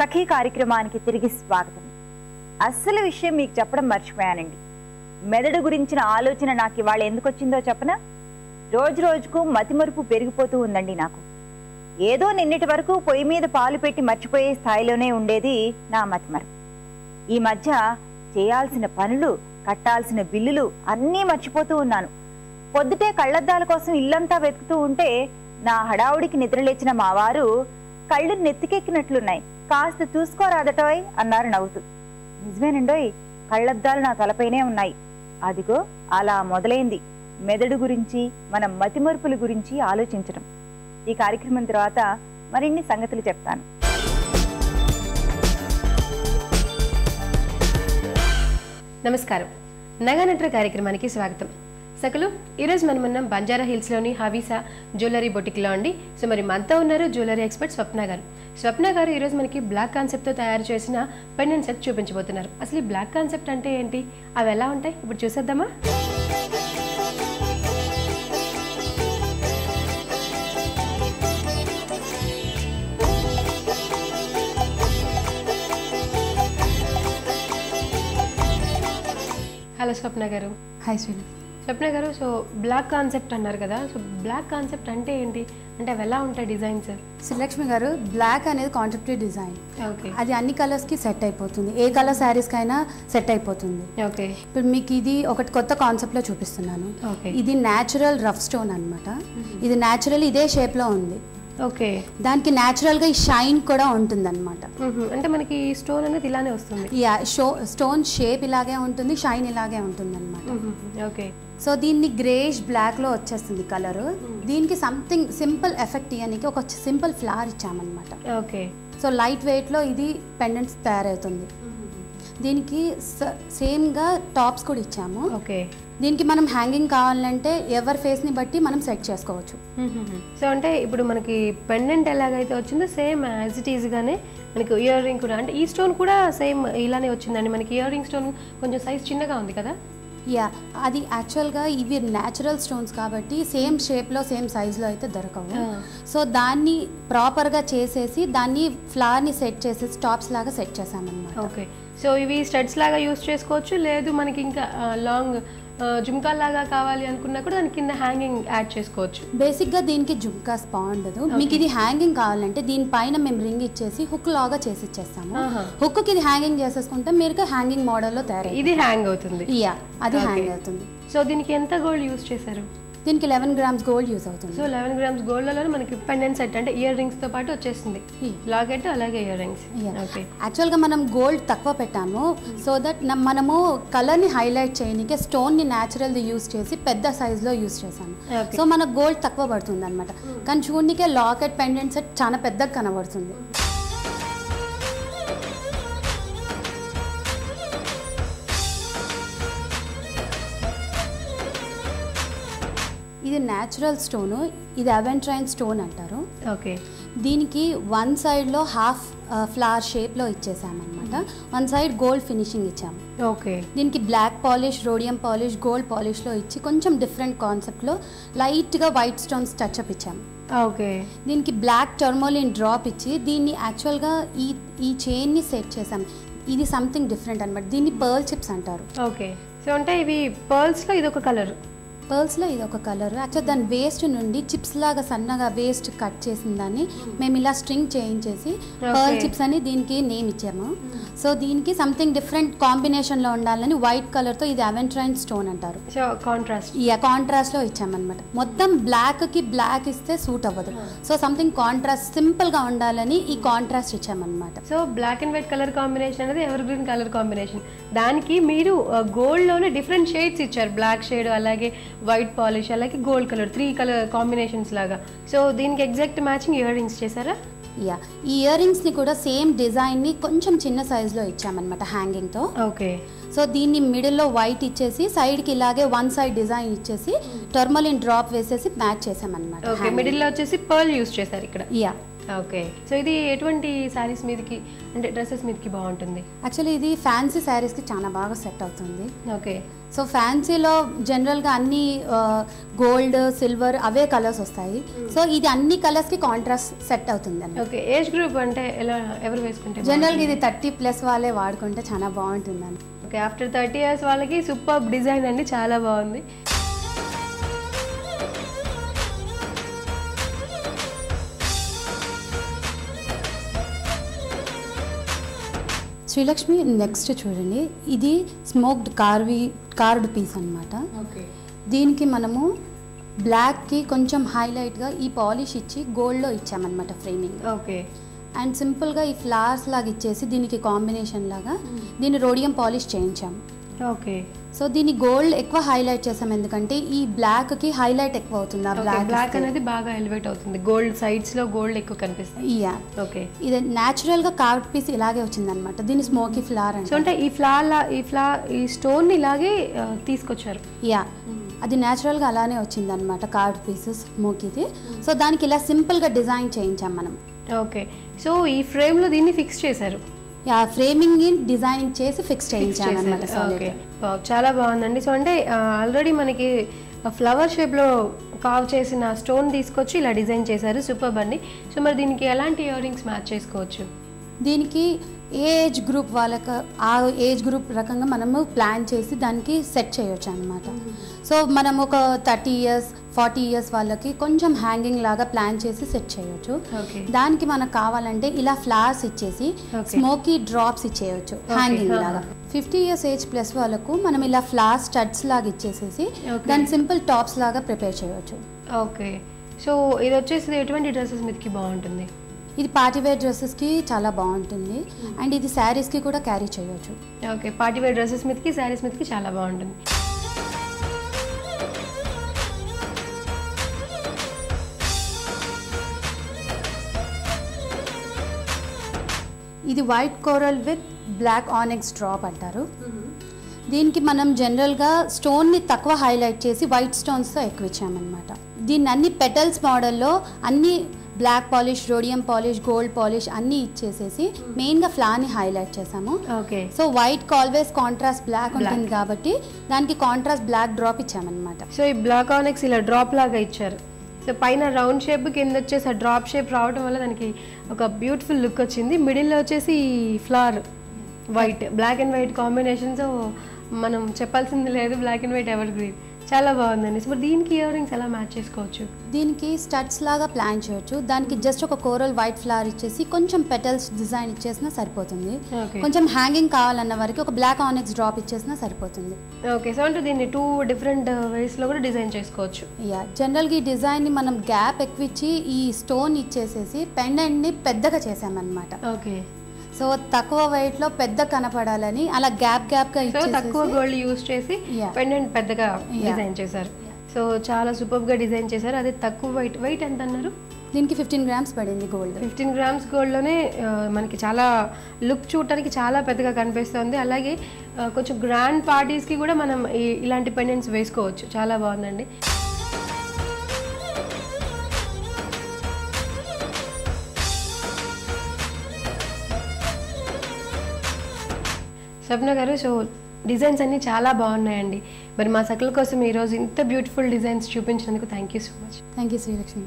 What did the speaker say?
సఖీ కార్యక్రమానికి తిరిగి స్వాగతం. అసలు విషయం మీకు చెప్పడం మర్చిపోయానండి. మెదడు గురించిన ఆలోచన నాకు ఇవాళ ఎందుకు వచ్చిందో చెప్పనా? రోజు రోజుకు మతిమరుపు పెరిగిపోతూ ఉందండి నాకు. ఏదో నిన్నటి వరకు పొయ్యి మీద పాలు పెట్టి మర్చిపోయే స్థాయిలోనే ఉండేది నా మతిమరుపు. ఈ మధ్య చేయాల్సిన పనులు, కట్టాల్సిన బిల్లులు అన్నీ మర్చిపోతూ ఉన్నాను. పొద్దుటే కళ్ళద్దాల కోసం ఇల్లంతా వెతుకుతూ ఉంటే నా హడావుడికి నిద్రలేచిన మా వారు కళ్ళు నెత్తికెక్కినట్లున్నాయి, కాస్త చూసుకోరాదటోయ్ అన్నారు నవ్వుతూ. నిజమేనండోయ్, కళ్ళద్దాలు నా తలపైనే ఉన్నాయి. అదిగో అలా మొదలైంది మెదడు గురించి, మన మతిమరుపుల గురించి ఆలోచించడం. ఈ కార్యక్రమం తర్వాత మరిన్ని సంగతులు చెప్తాను. నమస్కారం, నగానట్ర కార్యక్రమానికి స్వాగతం. సకలు ఈరోజు మనం ఉన్నాం బంజారా హిల్స్లోని హవీసా జ్యువెలరీ బొటిక్లో అండి. సో మరి మనతో ఉన్నారు జ్యువెలరీ ఎక్స్పర్ట్ స్వప్న గారు. స్వప్న గారు ఈరోజు మనకి బ్లాక్ కాన్సెప్ట్తో తయారు చేసిన పెండెంట్ సెట్ చూపించబోతున్నారు. అసలు ఈ బ్లాక్ కాన్సెప్ట్ అంటే ఏంటి, అవి ఎలా ఉంటాయి, ఇప్పుడు చూసేద్దామా? హలో స్వప్న గారు. హాయ్ శ్రీని. స్వప్న గారు, సో బ్లాక్ కాన్సెప్ట్ అన్నారు కదా, సో బ్లాక్ కాన్సెప్ట్ అంటే ఏంటి, అంటే అవి ఎలా ఉంటాయి డిజైన్స్? శ్రీలక్ష్మి గారు, బ్లాక్ అనేది కాన్సెప్టివ్ డిజైన్. ఓకే, అది అన్ని కలర్స్కి సెట్ అయిపోతుంది, ఏ కలర్ శారీస్కి అయినా సెట్ అయిపోతుంది. ఓకే, ఇప్పుడు మీకు ఇది ఒకటి కొత్త కాన్సెప్ట్లో చూపిస్తున్నాను. ఓకే, ఇది న్యాచురల్ రఫ్ స్టోన్ అనమాట. ఇది న్యాచురల్ ఇదే షేప్లో ఉంది. ఓకే, దానికి న్యాచురల్గా ఈ షైన్ కూడా ఉంటుంది అనమాట. అంటే మనకి స్టోన్ అనేది ఇలానే వస్తుంది. స్టోన్ షేప్ ఇలాగే ఉంటుంది, షైన్ ఇలాగే ఉంటుంది అనమాట. ఓకే, సో దీన్ని గ్రేష్ బ్లాక్లో వచ్చేస్తుంది కలర్. దీనికి సంథింగ్ సింపుల్ ఎఫెక్ట్ ఇవ్వడానికి ఒక సింపుల్ ఫ్లవర్ ఇచ్చామన్నమాట. ఓకే, సో లైట్ వెయిట్లో ఇది పెండెంట్స్ తయారవుతుంది. దీనికి సేమ్గా టాప్స్ కూడా ఇచ్చాము. ఓకే, దీనికి మనం హ్యాంగింగ్ కావాలంటే ఎవరి ఫేస్ని బట్టి మనం సెట్ చేసుకోవచ్చు. సో అంటే ఇప్పుడు మనకి పెండెంట్ ఎలాగైతే వచ్చిందో సేమ్ యాజ్ ఇట్ ఈజ్గానే మనకి ఇయర్ రింగ్ కూడా, అంటే ఈ స్టోన్ కూడా సేమ్ ఇలానే వచ్చిందండి. మనకి ఇయర్ రింగ్ స్టోన్ కొంచెం సైజ్ చిన్నగా ఉంది కదా. యా, అది యాక్చువల్గా ఇవి న్యాచురల్ స్టోన్స్ కాబట్టి సేమ్ షేప్లో సేమ్ సైజులో అయితే దొరకవు. సో దాన్ని ప్రాపర్గా చేసేసి దాన్ని ఫ్లవర్ని సెట్ చేసేసి టాప్స్ లాగా సెట్ చేసామన్నమాట. ఓకే, సో ఇవి స్టడ్స్ లాగా యూస్ చేసుకోవచ్చు, లేదు మనకి ఇంకా లాంగ్ జుమ్కా లాగా కావాలి అనుకున్నా కూడా దాని కింద హ్యాంగింగ్ యాడ్ చేసుకోవచ్చు. బేసిక్గా దీనికి జుమ్కాస్ బాగుండదు. మీకు ఇది హ్యాంగింగ్ కావాలంటే దీనిపైన మేము రింగ్ ఇచ్చేసి హుక్ లాగా చేసి ఇచ్చేస్తాము. హుక్కి ఇది హ్యాంగింగ్ చేసేసుకుంటే మీరు హ్యాంగింగ్ మోడల్లో తయారు ఇది హ్యాంగ్ అవుతుంది. యా, అది హ్యాంగ్ అవుతుంది. సో దీనికి ఎంత గోల్డ్ యూస్ చేశారు? దీనికి 11 grams గోల్డ్ యూస్ అవుతుంది. సో 11 grams గోల్డ్లో మనకి పెండెంట్ సెట్ అంటే ఇయర్ రింగ్స్ తో పాటు వచ్చేస్తుంది, లాకెట్ అలాగే ఇయర్ రింగ్స్. ఓకే, యాక్చువల్గా మనం గోల్డ్ తక్కువ పెట్టాము సో దట్ మనము కలర్ని హైలైట్ చేయడానికి స్టోన్ని న్యాచురల్ది యూస్ చేసి పెద్ద సైజులో యూస్ చేసాము. సో మనకు గోల్డ్ తక్కువ పడుతుంది అనమాట. కానీ చూడనికే లాకెట్ పెండెంట్ సెట్ చాలా పెద్దగా కనబడుతుంది. ఇది న్యాచురల్ స్టోను, ఇది అవెంట్రైన్ స్టోన్ అంటారు. ఓకే, దీనికి వన్ సైడ్లో హాఫ్ ఫ్లవర్ షేప్లో ఇచ్చేసామన్నమాట. వన్ సైడ్ గోల్డ్ ఫినిషింగ్ ఇచ్చాము. ఓకే, దీనికి black polish, rhodium polish, gold పాలిష్లో ఇచ్చి కొంచెం డిఫరెంట్ కాన్సెప్ట్లో లైట్గా వైట్ స్టోన్స్ టచ్అప్ ఇచ్చాము. ఓకే, దీనికి బ్లాక్ టర్మోలిన్ డ్రాప్ ఇచ్చి దీన్ని యాక్చువల్గా ఈ చైన్ని సెట్ చేసాం. ఇది సంథింగ్ డిఫరెంట్ అనమాట. దీన్ని పర్ల్ చిప్స్ అంటారు. ఓకే, సో అంటే ఇవి పర్ల్స్లో ఇది ఒక కలర్, పర్ల్స్లో ఇది ఒక కలర్. యాక్చువల్ దాని వేస్ట్ నుండి చిప్స్ లాగా సన్నగా వేస్ట్ కట్ చేసిన దాన్ని మేము ఇలా స్ట్రింగ్ చేయించేసి పర్ల్ చిప్స్ అని దీనికి నేమ్ ఇచ్చాము. సో దీనికి సంథింగ్ డిఫరెంట్ కాంబినేషన్లో ఉండాలని వైట్ కలర్తో ఇది అవెంట్రైన్ స్టోన్ అంటారు. సో కాంట్రాస్ట్, కాంట్రాస్ట్లో ఇచ్చామన్నమాట. మొత్తం బ్లాక్కి బ్లాక్ ఇస్తే సూట్ అవ్వదు. సో సంథింగ్ కాంట్రాస్ట్ సింపుల్గా ఉండాలని ఈ కాంట్రాస్ట్ ఇచ్చామన్నమాట. So black and white colour combination అనేది ఎవర్ గ్రీన్ కలర్ కాంబినేషన్. దానికి మీరు గోల్డ్లోనే డిఫరెంట్ షేడ్స్ ఇచ్చారు, బ్లాక్ షేడ్ అలాగే వైట్ పాలిష్ అలాగే గోల్డ్ కలర్, 3 కలర్ కాంబినేషన్స్ లాగా. సో దీనికి ఎగ్జాక్ట్ మ్యాచింగ్ ఇయర్ రింగ్స్ చేశారా? యా, ఈ ఇయర్ రింగ్స్ని కూడా సేమ్ డిజైన్ని కొంచెం చిన్న సైజులో ఇచ్చామన్నమాట హ్యాంగింగ్తో. ఓకే, సో దీన్ని మిడిల్లో వైట్ ఇచ్చేసి సైడ్కి ఇలాగే వన్ సైడ్ డిజైన్ ఇచ్చేసి టర్మలిన్ డ్రాప్ వేసేసి మ్యాచ్ చేసామన్నమాట. ఓకే, మిడిల్లో వచ్చేసి పర్ల్ యూస్ చేశారు ఇక్కడ. యా, ఓకే, సో ఇది ఎటువంటి శారీస్ మీదకి అంటే డ్రెస్సెస్ మీదకి బాగుంటుంది? యాక్చువల్లీ ఇది ఫ్యాన్సీ శారీస్కి చాలా బాగా సెట్ అవుతుంది. ఓకే, సో ఫ్యాన్సీలో జనరల్గా అన్ని గోల్డ్ సిల్వర్ అవే కలర్స్ వస్తాయి. సో ఇది అన్ని కలర్స్కి కాంట్రాస్ట్ సెట్ అవుతుంది అండి. ఓకే, ఏజ్ గ్రూప్ అంటే ఎలా ఎవరు వేసుకుంటే? జనరల్గా ఇది 30+ వాళ్ళే వాడుకుంటే చాలా బాగుంటుందండి. ఓకే, ఆఫ్టర్ 30 years వాళ్ళకి సూపర్ డిజైన్ అండి, చాలా బాగుంది. శ్రీలక్ష్మి నెక్స్ట్ చూడండి, ఇది స్మోక్డ్ కార్వ్డ్ పీస్ అనమాట. ఓకే, దీనికి మనము బ్లాక్కి కొంచెం హైలైట్గా ఈ పాలిష్ ఇచ్చి గోల్డ్లో ఇచ్చామన్నమాట ఫ్రేమింగ్. ఓకే, అండ్ సింపుల్గా ఈ ఫ్లవర్స్ లాగా ఇచ్చేసి దీనికి కాంబినేషన్ లాగా దీన్ని రోడియం పాలిష్ చేయించాము. ఓకే, సో దీన్ని గోల్డ్ ఎక్కువ హైలైట్ చేసాం, ఎందుకంటే ఈ బ్లాక్కి హైలైట్ ఎక్కువ అవుతుంది. ఆ బ్లాక్ అనేది బాగా ఎలివేట్ అవుతుంది, గోల్డ్ సైడ్స్లో గోల్డ్ ఎక్కువ కనిపిస్తుంది. యా, ఓకే, ఇది న్యాచురల్గా కార్వ్డ్ పీస్ ఇలాగే వచ్చిందనమాట. దీన్ని స్మోకీ ఫ్లవర్ సో అంటే ఈ స్టోన్ ఇలాగే తీసుకొచ్చారు. యా, అది న్యాచురల్గా అలానే వచ్చిందనమాట కార్వ్డ్ పీసెస్ స్మోకీది. సో దానికి ఇలా సింపుల్గా డిజైన్ చేయించాం మనం. ఓకే, సో ఈ ఫ్రేమ్లో దీన్ని ఫిక్స్ చేశారు. యా, ఫ్రేమింగ్ డిజైనింగ్ చేసి ఫిక్స్ చేయించాను అనమాట. ఓకే, చాలా బాగుందండి. సో అంటే ఆల్రెడీ మనకి ఫ్లవర్ షేప్లో కార్వ్ చేసిన స్టోన్ తీసుకొచ్చి ఇలా డిజైన్ చేశారు, సూపర్ అండి. సో మరి దీనికి ఎలాంటి ఇయర్ రింగ్స్ మ్యాచ్ చేసుకోవచ్చు? దీనికి ఏ ఏజ్ గ్రూప్ వాళ్ళకి ఆ ఏజ్ గ్రూప్ రకంగా మనము ప్లాన్ చేసి దానికి సెట్ చేయొచ్చు అనమాట. సో మనం ఒక 30 years 40 years వాళ్ళకి కొంచెం హ్యాంగింగ్ లాగా ప్లాన్ చేసి సెట్ చేయొచ్చు. దానికి మనకు కావాలంటే ఇలా ఫ్లవర్స్ ఇచ్చేసి స్మోకీ డ్రాప్స్ ఇచ్చేయచ్చు హ్యాంగింగ్ లాగా. 50 years ఏజ్ ప్లస్ వాళ్ళకు మనం ఇలా ఫ్లవర్స్ స్టడ్స్ లాగా ఇచ్చేసేసి దాని సింపుల్ టాప్స్ లాగా ప్రిపేర్ చేయవచ్చు. ఓకే, సో ఇది వచ్చేసి ఎటువంటి డ్రెస్సెస్ మీదకి బాగుంటుంది? ఇది పార్టీవేర్ డ్రెస్సెస్కి చాలా బాగుంటుంది, అండ్ ఇది శారీస్కి కూడా క్యారీ చేయవచ్చు. ఓకే, పార్టీవేర్ డ్రెస్సెస్ మీదకి శారీస్ మీదకి చాలా బాగుంటుంది. ఇది white coral with black onyx drop అంటారు. దీనికి మనం జనరల్గా స్టోన్ని తక్కువ హైలైట్ చేసి వైట్ స్టోన్స్తో ఎక్కువ ఇచ్చామన్నమాట. దీన్ని అన్ని పెటల్స్ మోడల్లో అన్ని black polish, rhodium polish, gold polish అన్నీ ఇచ్చేసేసి మెయిన్గా ఫ్లాని హైలైట్ చేసాము. ఓకే, సో వైట్కి ఆల్వేస్ కాంట్రాస్ట్ బ్లాక్ ఉంటుంది కాబట్టి దానికి కాంట్రాస్ట్ బ్లాక్ డ్రాప్ ఇచ్చామన్నమాట. సో ఈ బ్లాక్ ఆనెక్స్ ఇలా డ్రాప్ లాగా ఇచ్చారు. సో పైన రౌండ్ షేప్, కింద వచ్చేసి ఆ డ్రాప్ షేప్ రావడం వల్ల దానికి ఒక బ్యూటిఫుల్ లుక్ వచ్చింది. మిడిల్లో వచ్చేసి flower white, black and white combination. So మనం చెప్పాల్సింది లేదు, black and white evergreen, చాలా బాగుందండి. సో దీనికి ఇయర్ రింగ్స్ ఎలా మ్యాచ్ చేసుకోవచ్చు? దీనికి స్టడ్స్ లాగా ప్లాన్ చేయొచ్చు. దానికి జస్ట్ ఒక కోరల్ వైట్ ఫ్లవర్ ఇచ్చేసి కొంచెం పెటల్స్ డిజైన్ ఇచ్చేసినా సరిపోతుంది. కొంచెం హ్యాంగింగ్ కావాలన్న వరకు ఒక బ్లాక్ ఆనెక్స్ డ్రాప్ ఇచ్చేసినా సరిపోతుంది. ఓకే, సో అంటే దీన్ని 2 different వేస్లో కూడా డిజైన్ చేసుకోవచ్చు. యా, జనరల్గా ఈ డిజైన్ని మనం గ్యాప్ ఎక్కువ ఇచ్చి ఈ స్టోన్ ఇచ్చేసేసి పెండెంట్ని పెద్దగా చేసామన్నమాట. ఓకే, సో తక్కువ వెయిట్ లో పెద్ద కనపడాలని అలా గ్యాప్ గా తక్కువ గోల్డ్ యూస్ చేసి పెండెంట్ పెద్దగా డిజైన్ చేశారు. సో చాలా సూపర్ గా డిజైన్ చేశారు. అదే తక్కువ వెయిట్ ఎంత అన్నారు? దీనికి 15 grams పడింది గోల్డ్. 15 grams గోల్డ్లోనే మనకి చాలా లుక్ చూడటానికి చాలా పెద్దగా కనిపిస్తుంది. అలాగే కొంచెం గ్రాండ్ పార్టీస్కి కూడా మనం ఇలాంటి పెండెంట్స్ వేసుకోవచ్చు. చాలా బాగుందండి. స్వప్న గారు, సో డిజైన్స్ అన్నీ చాలా బాగున్నాయండి. మరి మా సకల కోసం ఈరోజు ఇంత బ్యూటిఫుల్ డిజైన్స్ చూపించినందుకు thank you so much. Thank you Srilakshmi.